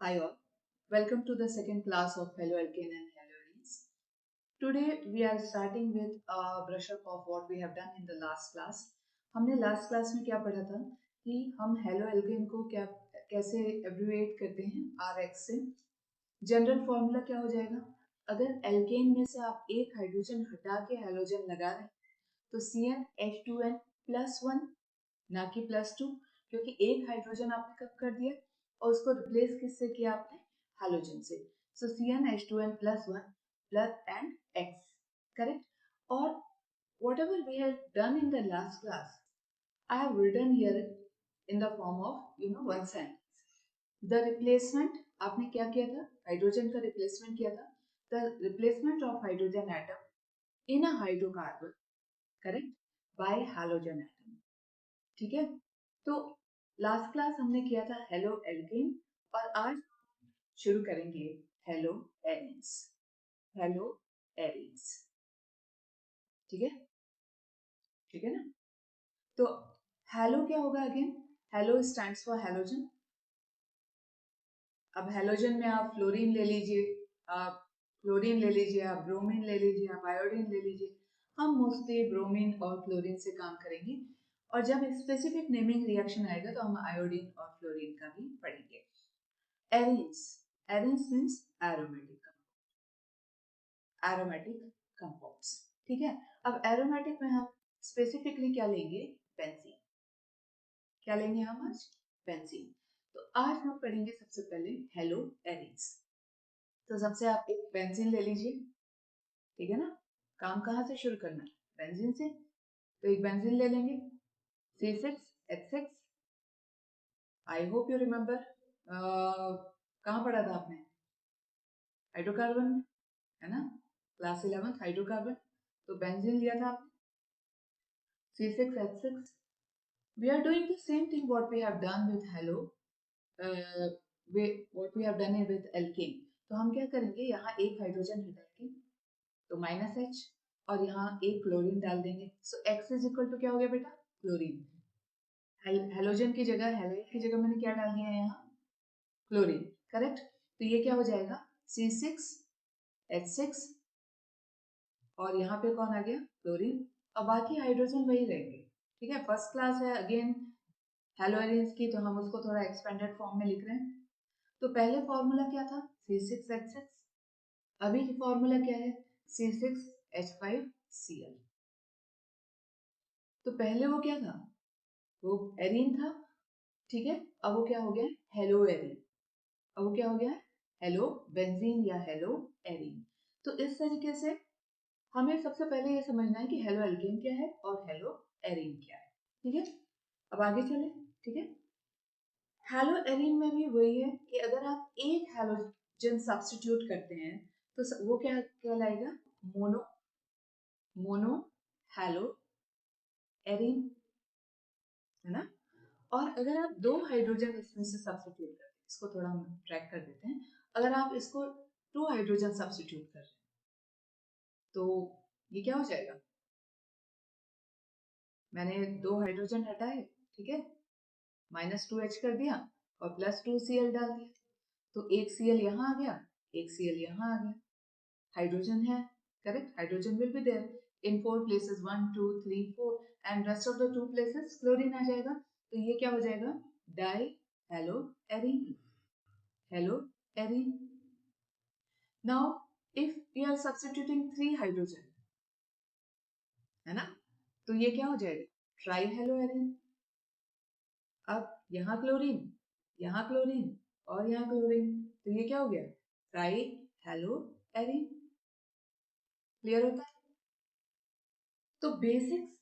Hi all, welcome to the second class of haloalkane and haloarenes. Today we are starting with a brush up of what we have done in the last class. हमने last class में क्या पढ़ा था कि हम haloalkane को कैसे abbreviate करते हैं RX से. जनरल फॉर्मूला क्या हो जाएगा? अगर एल्केन में से आप एक हाइड्रोजन हटा के हैलोजन लगा रहे हैं तो CnH2n प्लस वन ना कि प्लस टू, क्योंकि एक हाइड्रोजन आपने कब कर दिया और उसको रिप्लेस किससे किया आपने? हाइड्रोजन से. सो CnH2n plus one plus and X, correct. और whatever we have done in the last class, I have written here in the form of one sentence. The replacement आपने क्या किया था? हाइड्रोजन का रिप्लेसमेंट किया था. The replacement of hydrogen atom in a hydrocarbon, correct, by halogen atom. ठीक है. तो लास्ट क्लास हमने किया था हेलो एल्केन और आज शुरू करेंगे हेलो एरिन्स. हेलो एरिन्स, ठीक है. ठीक है ना. तो हेलो क्या होगा again? Hello stands for halogen. अब हेलोजन में आप फ्लोरीन ले लीजिए, आप क्लोरीन ले लीजिए, आप ब्रोमीन ले लीजिए, आप आयोडीन ले लीजिए. हम मोस्टली ब्रोमीन और क्लोरीन से काम करेंगे और जब स्पेसिफिक नेमिंग रिएक्शन आएगा तो हम आयोडीन और फ्लोरीन का भी पढ़ेंगे. Arenes, arenes means aromatic, aromatic compounds. ठीक है. अब एरोमेटिक में हम स्पेसिफिकली क्या लेंगे? बेंजीन. क्या लेंगे हम आज? बेंजीन. तो आज हम पढ़ेंगे सबसे पहले हेलो एरिन्स. तो सबसे आप एक बेंजीन ले लीजिए, ठीक है ना. काम कहाँ से शुरू करना है? बेंजीन से. तो एक बेंजीन ले लेंगे, C6H6. I hope you remember, कहाँ पढ़ा था आपने? हाइड्रोकार्बन में, है ना. Class 11 hydrocarbon. तो बेंजीन लिया था आपने, C6H6. We are doing the same thing what we have done with halo, what we have done with alkane. तो हम क्या करेंगे, यहाँ एक हाइड्रोजन हटाएंगे तो -H और यहाँ एक क्लोरीन डाल देंगे. सो X इज इक्वल टू क्या हो गया बेटा? क्लोरीन. हेलोजन की जगह, हैलाइड की जगह मैंने क्या डाल दिया है यहाँ? Chlorine, correct. तो ये क्या हो जाएगा? C6H6 और यहाँ पे कौन आ गया? क्लोरीन. और बाकी हाइड्रोजन वही रहेंगे. ठीक है. फर्स्ट क्लास है अगेन हेलो एरिन्स की, तो हम उसको थोड़ा एक्सपेंडेड फॉर्म में लिख रहे हैं. तो पहले फॉर्मूला क्या था? C6H6. अभी की फॉर्मूला क्या है? C6H5Cl. तो पहले वो क्या था? वो एरीन था. ठीक है. अब वो क्या हो गया? Hello arene. अब वो क्या हो गया? हेलो बेंजीन या हेलो एरीन. तो इस तरीके से हमें सबसे पहले ये समझना है कि हेलो एल्केन क्या है और हेलो एरीन क्या है. ठीक है. अब आगे चले. ठीक है. हेलो एरीन में भी वही है कि अगर आप एक हेलोजन सब्स्टिट्यूट करते हैं तो वो क्या कहलाएगा? मोनो, मोनो हेलो एरीन, है ना. और अगर आप दो हाइड्रोजन इसमें से सब्स्टिट्यूट करते हैं, इसको थोड़ा हम ट्रैक कर देते हैं. अगर आप इसको टू हाइड्रोजन सब्स्टिट्यूट कर रहे हैं तो ये क्या हो जाएगा? मैंने दो हाइड्रोजन हटाए, ठीक है, -2H कर दिया और +2Cl डाल दिया. तो एक Cl यहाँ आ गया, एक Cl यहाँ आ गया. हाइड्रोजन है, correct. Hydrogen will be there in 4 places, 1 2 3 4, and rest of the 2 places chlorine आ जाएगा. तो ये क्या हो जाएगा? Di halo arene, halo arene. Now if we are substituting 3 hydrogen, है ना, तो ये क्या हो जाएगा? Tri halo arene. अब यहाँ क्लोरीन, यहाँ क्लोरीन और यहाँ क्लोरीन, तो ये क्या हो गया? Try halo arene. क्लियर होता है? तो बेसिक्स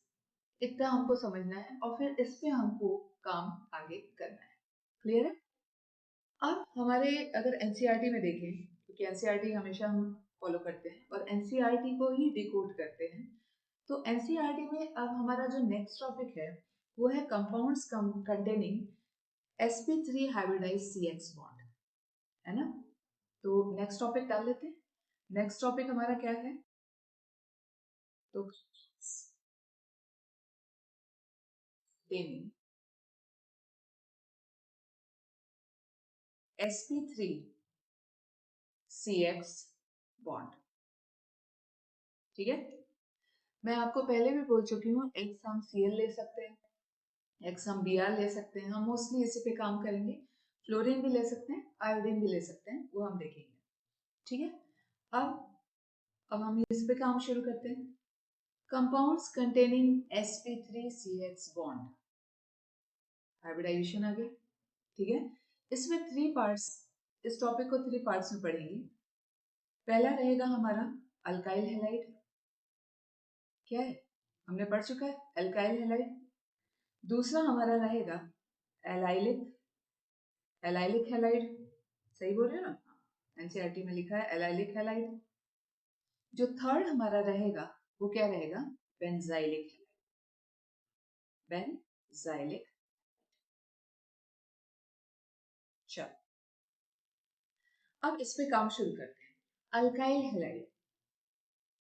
इतना हमको समझना है और फिर इस पे हमको काम आगे करना है. क्लियर है? अब हमारे अगर एनसीईआरटी में देखें, क्योंकि एनसीईआरटी हमेशा हम फॉलो करते हैं और एनसीईआरटी को ही डिकोड करते हैं, तो एनसीईआरटी में अब हमारा जो नेक्स्ट टॉपिक है वो है compounds containing sp3 hybridised CX bond, है ना. तो नेक्स्ट टॉपिक डाल लेते हैं. नेक्स्ट टॉपिक हमारा क्या है? तो containing sp3CX बॉन्ड। ठीक है, मैं आपको पहले भी बोल चुकी हूँ, एक्स हम Cl ले सकते हैं, एक्स हम Br ले सकते हैं, हम मोस्टली इसी पे काम करेंगे। फ्लोरीन भी ले सकते हैं, आयोडीन भी ले सकते हैं, वो हम देखेंगे। ठीक है, अब हम इस पे काम शुरू करते हैं। Compounds containing sp3CX bond, hybridization आ गया। ठीक है, इसमें 3 पार्ट्स, इस टॉपिक को 3 पार्ट्स में पढ़ेंगे। पहला रहेगा हमारा अल्काइल हैलाइड, क्या है हमने पढ़ चुका है, अल्काइल हैलाइड। दूसरा हमारा रहेगा एलाइलिक, एलाइलिक हैलाइड, सही बोल रहे हो ना, एनसीईआरटी में लिखा है एलाइलिक हैलाइड। जो थर्ड हमारा रहेगा वो क्या रहेगा, बेंजाइलिक हैलाइड, बेंजाइलिक। चलो अब इस पे काम शुरू करते हैं। अल्काइल हैलाइड,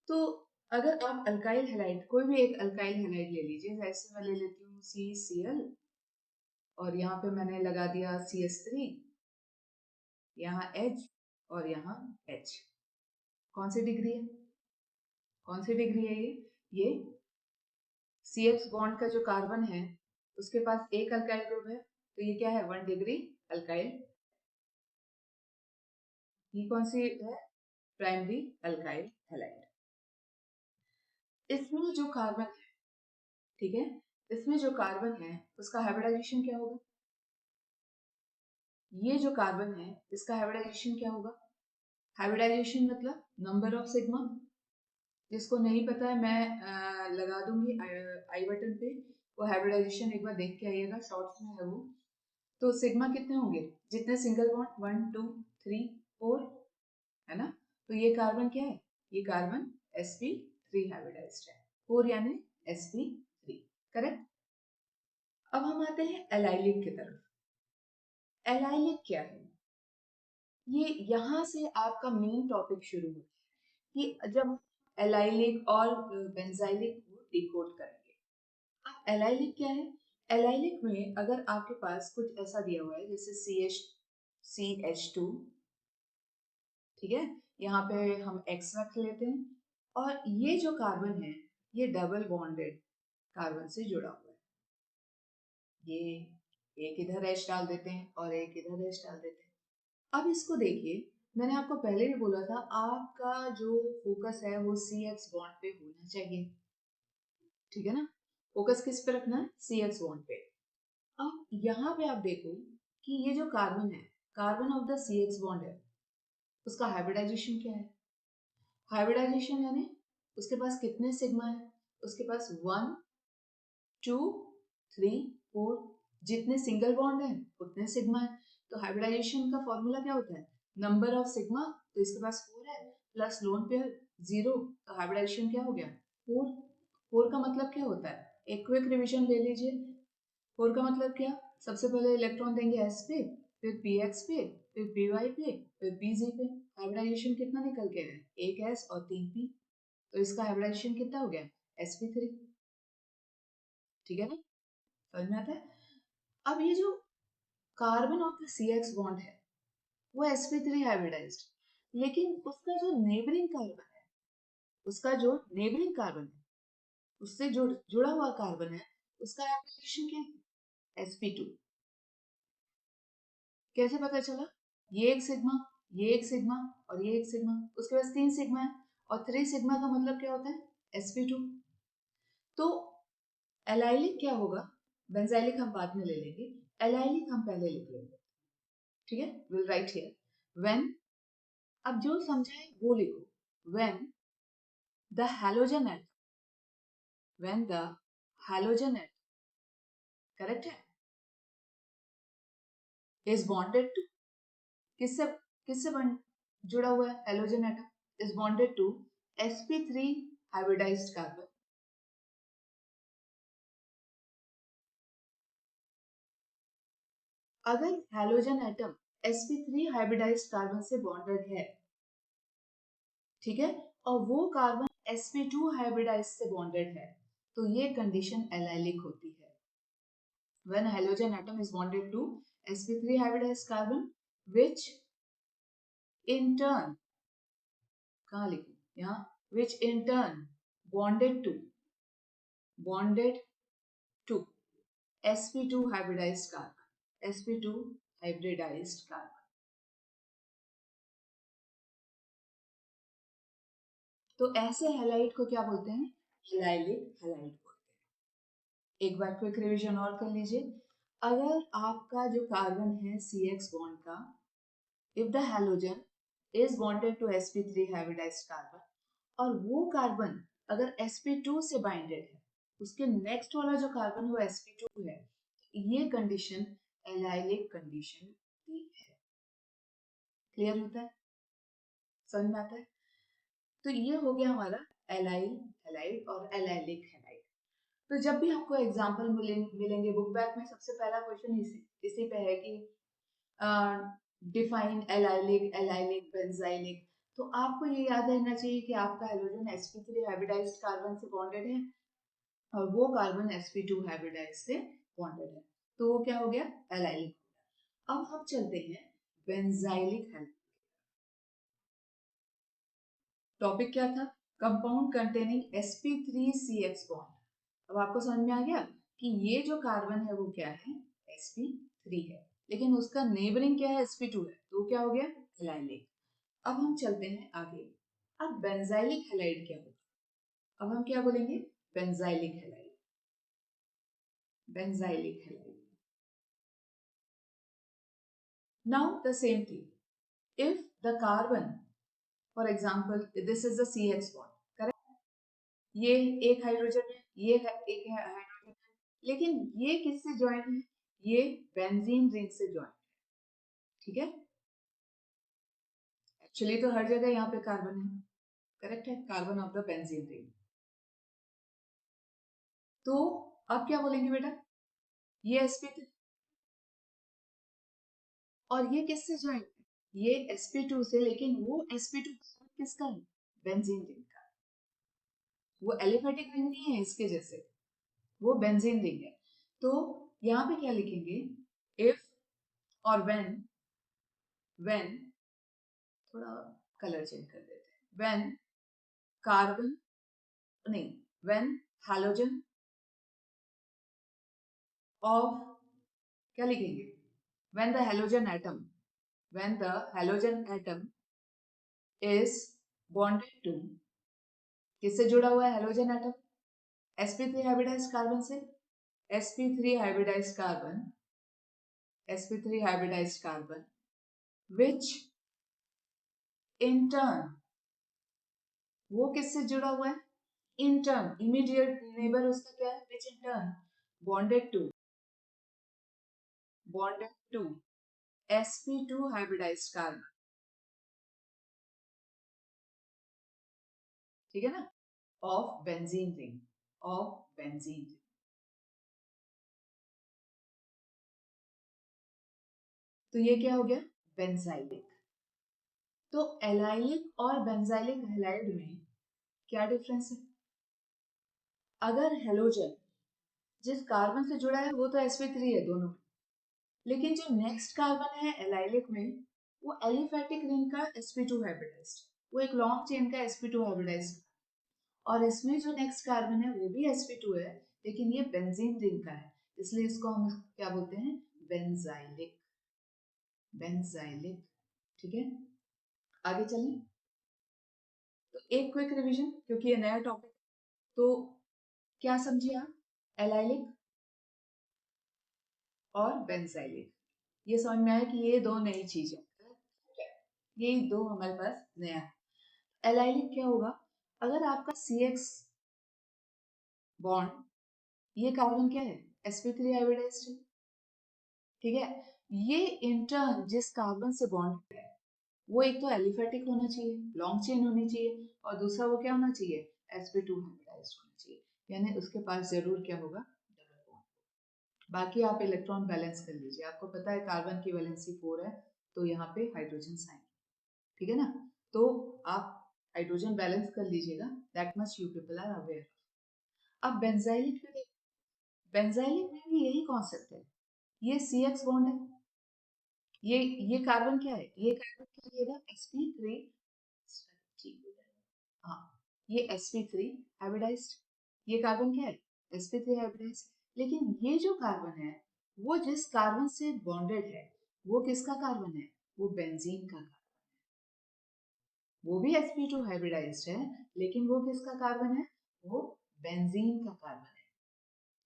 तो अगर आप अल्काइल हैलाइड, कोई भी एक अल्काइल हैलाइड ले लीजिए, जैसे मैं ले लेती हूँ CCl और यहाँ पे मैंने लगा दिया CH3, यहाँ H और यहाँ H। कौन सी डिग्री है, कौन सी डिग्री है ये CH बॉन्ड का जो कार्बन है उसके पास एक अल्काइल ग्रुप है, तो ये क्या है 1 डिग्री अल्काइल। ये कौन सी है, प्राइमरी अल्काइल हैलाइड। इसमें जो कार्बन है, ठीक है, इसमें जो कार्बन है उसका हाइब्रिडाइजेशन क्या होगा, ये जो कार्बन है इसका हाइब्रिडाइजेशन क्या होगा। हाइब्रिडाइजेशन मतलब नंबर ऑफ सिग्मा, जिसको नहीं पता है मैं लगा दूंगी आई बटन पे, वो हाइब्रिडाइजेशन एक बार देख के आइएगा, शॉर्ट्स में है वो। तो सिग्मा कितने होंगे, जितने सिंगल बॉन्ड 1 2 3 4 है ना, तो ये कार्बन क्या है, ये कार्बन sp3 हाइब्रिडाइज्ड है, 4 यानी sp3, करेक्ट। अब हम आते हैं एलाइलिक की तरफ। एलाइलिक क्या है, ये यहाँ से आपका मेन टॉपिक शुरू होता है कि जब एलाइलिक और बेंजाइलिक को डिकोड करेंगे। अब एलाइलिक क्या है, एलाइलिक में अगर आपके पास कुछ ऐसा दिया हुआ है जैसे CH2, ठीक है, यहाँ पे हम X रख लेते हैं, और ये जो कार्बन है ये डबल बॉन्डेड कार्बन से जुड़ा हुआ है, ये एक इधर H डाल देते हैं और एक इधर H डाल देते हैं। अब इसको देखिए, मैंने आपको पहले भी बोला था आपका जो फोकस है वो CX बॉन्ड पे होना चाहिए, ठीक है ना, फोकस किस पे रखना है, CX बॉन्ड पे। अब यहाँ पे आप देखो कि ये जो कार्बन है, carbon of the CX bond है, उसका हाइब्रिडाइजेशन क्या है, हाइब्रिडाइजेशन यानी उसके पास कितने सिग्मा है, उसके पास 1 2 3 4, जितने सिंगल बॉन्ड है उतने सिग्मा है। तो हाइब्रिडाइजेशन का फॉर्मूला क्या होता है, नंबर ऑफ सिग्मा, तो इसके पास 4 है, प्लस लोन पेयर 0, तो हाइब्रिडाइजेशन क्या हो गया 4। 4 का मतलब क्या होता है, एक क्विक रिवीजन ले लीजिए। 4 का मतलब क्या, सबसे पहले इलेक्ट्रॉन देंगे s पे, फिर px पे, फिर py पे, फिर pz पे। हाइब्रिडाइजेशन कितना निकल के है, एक s और 3 p, तो इसका हाइब्रिडाइजेशन कितना हो गया sp3, ठीक है ना, समझ में आता है। अब ये जो carbon of the CX bond है वो sp3 हाइब्रिडाइज्ड, लेकिन उसका जो नेबरिंग कार्बन है, उसका जो नेबरिंग कार्बन है, उससे जो जुड़ा हुआ कार्बन है, उसका हाइब्रिडाइजेशन क्या है sp2। कैसे पता चला, ये एक सिग्मा, ये एक सिग्मा और ये एक सिग्मा, उसके पास 3 सिग्मा है, और 3 सिग्मा का मतलब क्या होता है sp2। तो एलाइलिक क्या होगा, बेंजाइलिक हम बाद में ले लेंगे, एलाइलिक हम पहले लिख लेंगे, ठीक है, विल राइट हियर व्हेन, अब जो समझाए वो लिखो, when the halogen atom, when the halogen atom, correct है, इज बॉन्डेड टू, किससे किससे जुड़ा हुआ है, halogen atom is bonded to sp3 hybridized carbon. अगर halogen atom sp3 hybridized carbon से बॉन्डेड है, ठीक है, और वो कार्बन sp2 हाइब्रिडाइज्ड से बॉन्डेड है, तो ये कंडीशन एलाइलिक होती है। When halogen atom is bonded to sp3 hybridized carbon, which in turn, कहाँ लिखूं यहाँ, which in turn bonded to sp2 hybridized carbon, sp2 hybridized carbon. तो ऐसे हैलाइड को क्या बोलते हैं? एलाइलिक हैलाइड बोलते हैं। एक बार क्विक रिवीजन और कर लीजिए। अगर आपका जो कार्बन है CX बॉन्ड का, if the halogen is bonded to sp3 hybridized carbon, और वो कार्बन अगर sp2 से बाइंडेड है, उसके नेक्स्ट वाला जो कार्बन वो sp2 है, ये कंडीशन एलाइलिक कंडीशन है। क्लियर होता है? समझ में आता है? तो ये हो गया हमारा एलाइल हैलाइड और एलाइलिक हैलाइड। तो जब भी आपको एग्जांपल मिलेंगे बुक बैग में, सबसे पहला क्वेश्चन इसी पे है कि डिफाइन एलाइलिक, एलाइलिक, बेंजाइलिक। तो आपको ये याद रहना चाहिए कि आपका हैलोजन sp3 हाइब्रिडाइज्ड कार्बन से बॉन्डेड है और वो कार्बन sp2 हाइब्रिडाइज्ड से बॉन्डेड है, तो वो क्या हो गया? एलाइलिक। अब हम चलते हैं बेंजाइलिक हैलाइड। टॉपिक क्या था? Compound containing sp3CX bond. अब आपको समझ में आ गया कि ये जो कार्बन है वो क्या है? sp3 है, लेकिन उसका नेबरिंग क्या है? sp2 है, तो क्या हो गया? एलाइलिक। अब हम चलते हैं आगे। अब बेंजाइलिक हैलाइड क्या होगा? अब हम क्या बोलेंगे? Benzylic halide, benzylic halide. Now the same thing, if the carbon, for example this is the CX bond, correct? ये एक हाइड्रोजन है, ये एक हाइड्रोजन है, लेकिन ये किससे ज्वाइन है? ये बेंजीन रिंग से ज्वाइन है, ठीक है? एक्चुअली तो हर जगह यहाँ पे कार्बन है, करेक्ट है, carbon of the benzene ring. तो अब क्या बोलेंगे बेटा? ये sp3 और ये किससे ज्वाइन है? ये sp2 से, लेकिन वो sp2 किसका है? बेंजीन रिंग का। वो एलिफेटिक रिंग नहीं है इसके जैसे, वो बेंजीन रिंग है। तो यहाँ पे क्या लिखेंगे? इफ और व्हेन थोड़ा कलर चेंज कर देते हैं, व्हेन कार्बन, नहीं, व्हेन हैलोजन ऑफ, क्या लिखेंगे? When the halogen atom, when the halogen atom is bonded to, किससे जुड़ा हुआ है halogen atom? sp3 hybridized carbon से। sp3 hybridized carbon, sp3 hybridized carbon which in turn, वो किससे जुड़ा हुआ है? in turn, immediate neighbor उसका क्या है? which in turn bonded to sp2 hybridized carbon, ठीक है ना? of benzene ring, of benzene ring। तो ये क्या हो गया? बेंजाइलिक। तो एलाइलिक और बेंजाइलिक हैलाइड में क्या डिफरेंस है? अगर हेलोजन जिस कार्बन से जुड़ा है वो तो sp3 है दोनों में, लेकिन जो नेक्स्ट कार्बन है एलाइलिक में, वो एलिफेटिक रिंग का sp2 हाइब्रिडाइज्ड, वो एक लॉन्ग चेन का sp2 हाइब्रिडाइज्ड, और इसमें जो नेक्स्ट कार्बन है वो भी sp2 है, लेकिन ये बेंजीन रिंग का है, इसलिए इसको हम क्या बोलते हैं? बेंजाइलिक, बेंजाइलिक, ठीक है? आगे चलें। तो एक क्विक रिवीजन, क्योंकि ये नया टॉपिक, तो क्या समझिए आप? एलाइलिक और बेंजाइलिक, ये समझ में आया कि ये दो नई चीजें, ये दो हमारे पास नया है। एलाइलिक क्या होगा? अगर आपका CX बॉन्ड, ये कार्बन क्या है? sp3 हाइब्रिडाइज्ड है, ठीक है? ये इंटर्न जिस कार्बन से बॉन्ड है वो एक तो एलिफेटिक होना चाहिए, लॉन्ग चेन होनी चाहिए, और दूसरा वो क्या होना चाहिए? sp2 हाइब्रिडाइज्ड होना चाहिए, यानी उसके पास जरूर क्या होगा? Double bond. बाकी आप इलेक्ट्रॉन बैलेंस कर लीजिए, आपको पता है कार्बन की वैलेंसी 4 है, तो यहाँ पे हाइड्रोजन साइन, ठीक है ना? तो आप हाइड्रोजन बैलेंस कर लीजिएगा, that much you people are aware. अब बेंजाइलिक में, बेंजाइलिक में भी यही कॉन्सेप्ट है, ये CX बॉन्ड है, ये कार्बन क्या है, ये कार्बन क्या देगा, sp3, ठीक हो जाएगा, हाँ, ये sp3 हाइब्रिडाइज्ड, ये कार्बन क्या है, sp3 हाइब्रिडाइज्ड। लेकिन ये जो कार्बन है वो जिस कार्बन से बॉन्डेड है वो किसका कार्बन है, वो बेंजीन का कार्बन, वो भी sp2 हाइब्रिडाइज्ड है लेकिन वो किसका कार्बन है, वो बेंजीन का कार्बन है,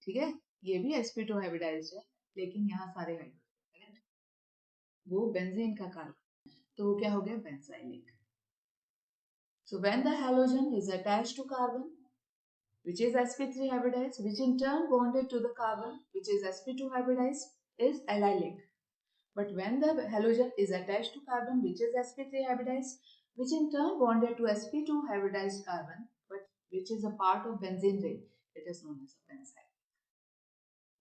ठीक है। ये भी sp2 हाइब्रिडाइज्ड है लेकिन यहाँ सारे हाइड्रोजन, वो बेंजीन का कार्बन, तो वो क्या हो गया, benzylic. So when the halogen is attached to carbon, which is sp3 hybridized, which in turn bonded to the carbon, which is sp2 hybridized, is allylic. But when the halogen is attached to carbon, which is sp3 hybridized, which in turn bonded to sp2 hybridized carbon, but which is a part of benzene ring, it is known as a benzyl.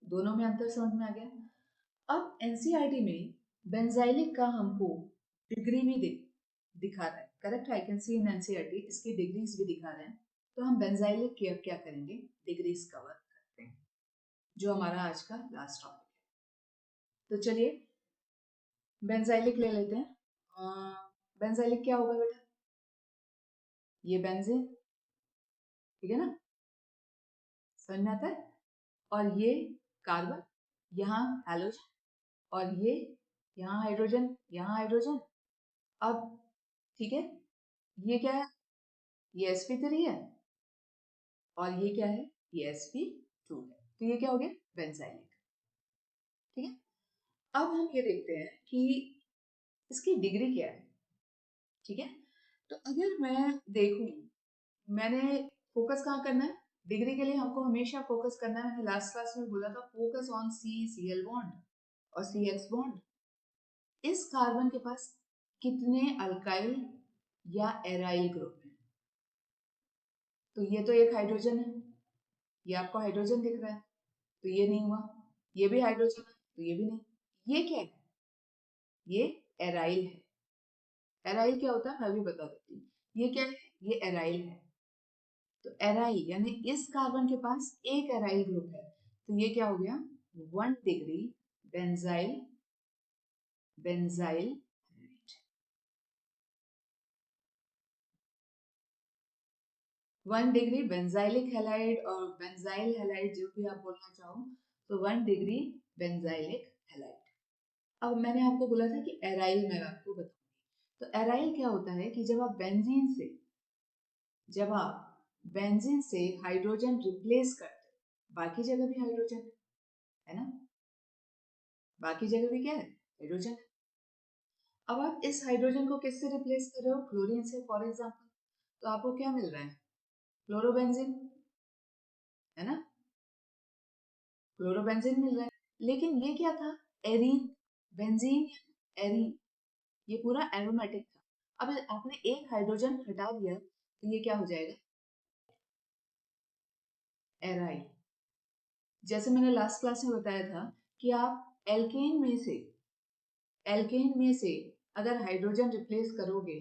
दोनों में अंतर समझ में आ गया। अब NCERT में benzylic का हमको डिग्री भी दिखा रहा है, correct, I can see in NCERT इसकी डिग्रीज भी दिखा रहे हैं। तो हम बेंजाइलिक की अब क्या करेंगे, डिग्रीज कवर करते हैं, जो हमारा आज का लास्ट टॉपिक है। तो चलिए बेंजाइलिक ले लेते हैं। बेंजाइलिक क्या होगा बेटा, ये बेंजीन, ठीक है ना, समझ में आता है, और ये कार्बन, यहाँ हैलोजन, और ये यहाँ हाइड्रोजन, यहाँ हाइड्रोजन। अब ठीक है, ये क्या है, ये sp3 है, और ये क्या है, ये sp2 है, तो ये क्या हो गया, बेंजाइलिक, ठीक है। अब हम ये देखते हैं कि इसकी डिग्री क्या है, ठीक है। तो अगर मैं देखूं, मैंने फोकस कहाँ करना है, डिग्री के लिए हमको हमेशा फोकस करना है, मैंने लास्ट क्लास में बोला था फोकस ऑन CCl बॉन्ड और CX बॉन्ड। इस कार्बन के पास कितने अल्काइल या एराइल ग्रुप है, तो ये तो एक हाइड्रोजन है, ये आपको हाइड्रोजन दिख रहा है, तो ये नहीं हुआ, ये भी हाइड्रोजन है तो ये भी नहीं, ये क्या है, ये एराइल है। एराइल क्या होता है मैं भी बता देती हूँ, ये क्या है, ये एराइल है। तो एराइल यानी इस कार्बन के पास एक एराइल ग्रुप है, तो ये क्या हो गया, 1 degree benzyl, benzyl 1 degree benzylic halide और बेंजाइल हैलाइड जो भी आप बोलना चाहो, तो 1 डिग्री बेंजाइलिक हैलाइड। अब मैंने आपको बोला था कि एराइल मैं आपको बताऊंगी, तो एराइल क्या होता है कि जब आप बेंजीन से हाइड्रोजन रिप्लेस करते हो, बाकी जगह भी हाइड्रोजन है ना, बाकी जगह भी क्या है, हाइड्रोजन है। अब आप इस हाइड्रोजन को किससे रिप्लेस कर रहे हो, क्लोरीन से फॉर एग्जाम्पल, तो आपको क्या मिल रहा है, क्लोरोबेंजीन, है ना, क्लोरोबेंजीन मिल रहा है। लेकिन ये क्या था, एरीन, बेंजीन, एरीन, ये पूरा एरोमेटिक था। अब आपने एक हाइड्रोजन हटा दिया तो ये क्या हो जाएगा, एराइल। जैसे मैंने लास्ट क्लास में बताया था कि आप एल्केन में से अगर हाइड्रोजन रिप्लेस करोगे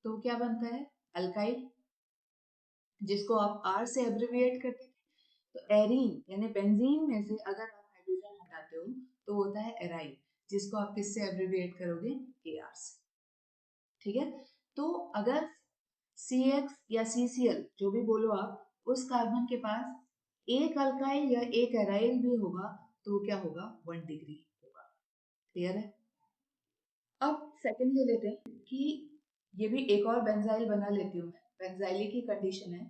तो क्या बनता है, अल्काइल, जिसको आप आर से एब्रिविएट करते हैं। तो एरीन यानी बेंजीन में से अगर आप हाइड्रोजन हटाते हो तो होता है एराइल, जिसको आप किससे एब्रिविएट करोगे, एआर से, ठीक है। तो अगर CX या CCl जो भी बोलो आप, उस कार्बन के पास एक अल्काइल या एक एराइल भी होगा तो क्या होगा, 1 डिग्री होगा, क्लियर है। अब सेकंड ले लेते हैं कि ये भी एक और बेंजाइल बना लेती हूँ मैं, बेंजाइलिक की कंडीशन है,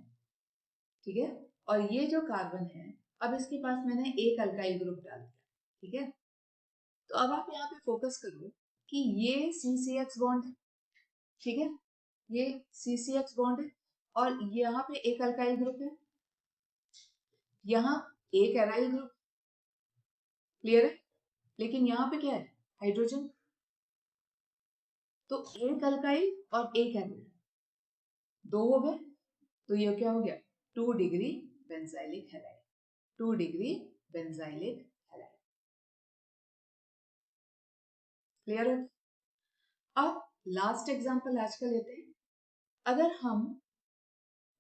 ठीक है। और ये जो कार्बन है, अब इसके पास मैंने एक अल्काइल ग्रुप डाल दिया, ठीक है। तो अब आप यहाँ पे फोकस करो कि ये CCX बॉन्ड है, ठीक है, ये CCX बॉन्ड है, और यहाँ पे एक अल्काइल ग्रुप है, यहाँ एक एराइल ग्रुप, क्लियर है। लेकिन यहाँ पे क्या है, हाइड्रोजन, तो एक अल्काइल और एक एराइल, दो हो गए, तो ये क्या हो गया, 2 degree benzylic halide, 2 degree benzylic halide, clear है। अब लास्ट एग्जांपल आज का लेते हैं। अगर हम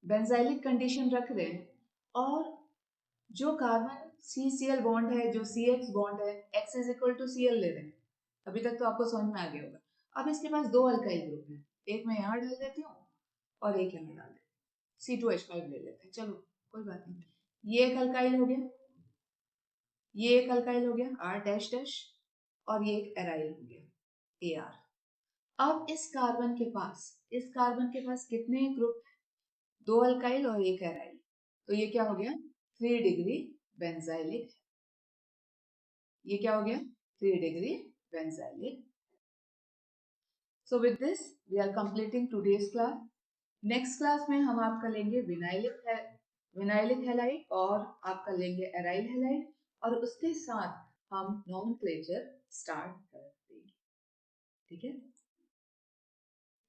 बेंजाइलिक कंडीशन रख रहे हैं और जो कार्बन CCl बॉन्ड है, जो CX बॉन्ड है, X is equal to Cl ले रहे हैं, अभी तक तो आपको समझ में आ गया होगा। अब इसके पास दो अल्काइल ग्रुप हैं, एक मैं यहाँ डाल देती हूँ और एक यहाँ डाल देती हूँ, C2H5 ले लेते हैं। चलो कोई बात नहीं, ये एक अल्काइल हो गया, ये एक अल्काइल हो गया R डैश डैश, और ये एक एराइल हो गया AR। अब इस कार्बन के पास कितने ग्रुप? दो अल्काइल और एक एराइल, तो ये क्या हो गया 3 डिग्री बेंजाइलिक। ये क्या हो गया 3 degree benzylic. So with this we are completing today's class. Next class में हम आपका लेंगे विनाइलिक हैलाइड और आपका लेंगे एराइल हैलाइड, और उसके साथ हम नॉमेनक्लेचर स्टार्ट कर देंगे। ठीक है।